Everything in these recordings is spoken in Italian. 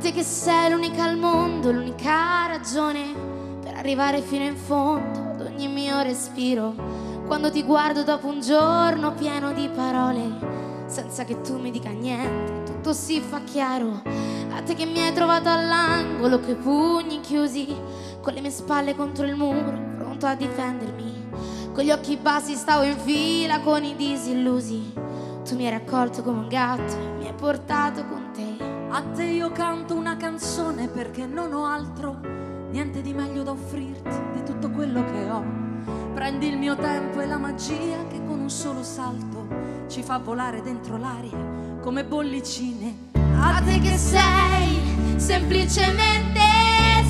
te che sei l'unica al mondo, l'unica ragione per arrivare fino in fondo ad ogni mio respiro. Quando ti guardo dopo un giorno pieno di parole, senza che tu mi dica niente, tutto si fa chiaro. A te che mi hai trovato all'angolo, coi pugni chiusi, con le mie spalle contro il muro, pronto a difendermi. Con gli occhi bassi stavo in fila con i disillusi. Tu mi hai raccolto come un gatto e mi hai portato con te. A te io canto una canzone perché non ho altro, niente di meglio da offrirti di tutto quello che ho. Prendi il mio tempo e la magia che con un solo salto ci fa volare dentro l'aria come bollicine. A te che sei, semplicemente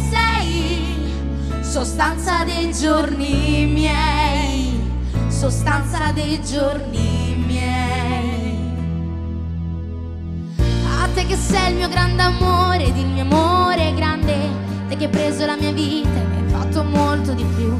sei, sostanza dei giorni miei, sostanza dei giorni miei. A te che sei il mio grande amore ed il mio amore grande, te che hai preso la mia vita e mi hai fatto molto di più.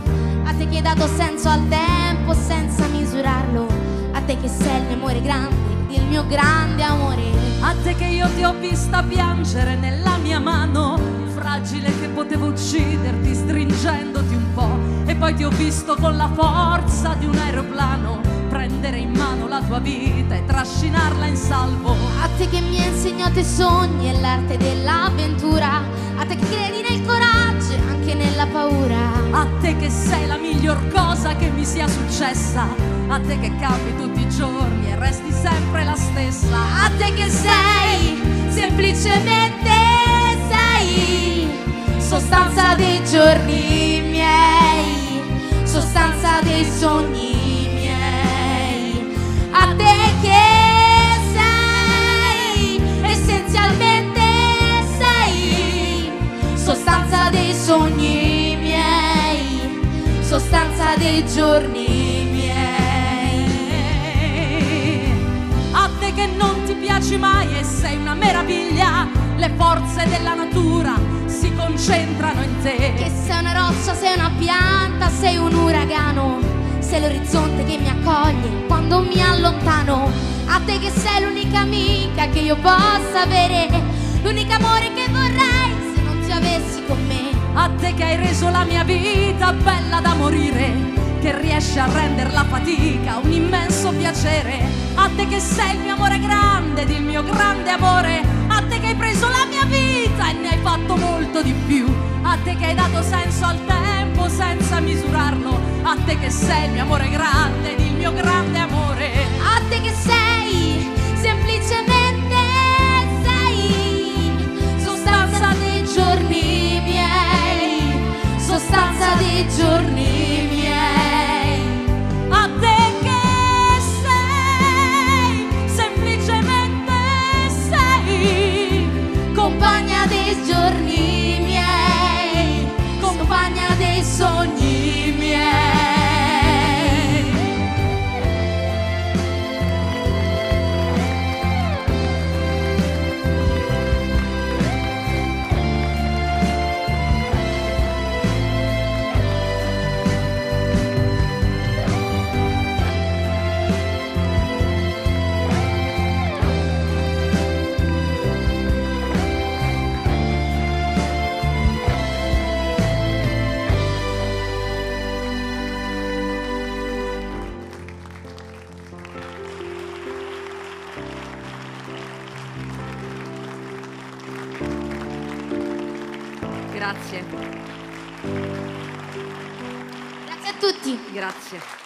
A te che hai dato senso al tempo senza misurarlo, a te che sei il mio amore grande ed il mio grande amore. A te che io ti ho vista piangere nella mia mano, fragile che potevo ucciderti stringendoti un po', e poi ti ho visto con la forza di un aeroplano prendere in mano la tua vita e trascinarla in salvo. A te che mi hai insegnato i sogni e l'arte dell'avventura, a te che credi nel coraggio e anche nella paura. A te che sei la miglior cosa che mi sia successa, a te che cambi tutti i giorni e resti sempre la stessa. A te che sei, semplicemente sei, sostanza dei giorni miei, sostanza dei sogni miei. A te che sei, essenzialmente sei, sostanza dei sogni miei, sostanza dei giorni miei. A te che non ti piaci mai e sei una meraviglia, le forze della natura si concentrano in te. Che sei una roccia, sei una pianta, sei un uragano, sei l'orizzonte che mi accoglie quando mi allontano. A te che sei l'unica amica che io possa avere, l'unico amore che vorrei se non ti avessi con me. A te che hai reso la mia vita bella da morire, che riesci a rendere la fatica un immenso piacere. A te che sei il mio amore grande ed il mio grande amore, a te che hai preso la mia vita e ne hai fatto molto di più. A te che hai dato senso al tempo senza misurarlo, a te che sei il mio amore grande ed il mio grande amore. A te che sei, semplicemente sei, sostanza dei giorni miei, sostanza dei giorni miei. A te che sei, semplicemente sei, Compagna dei giorni miei, compagna dei sogni miei. Grazie. Grazie a tutti. Grazie.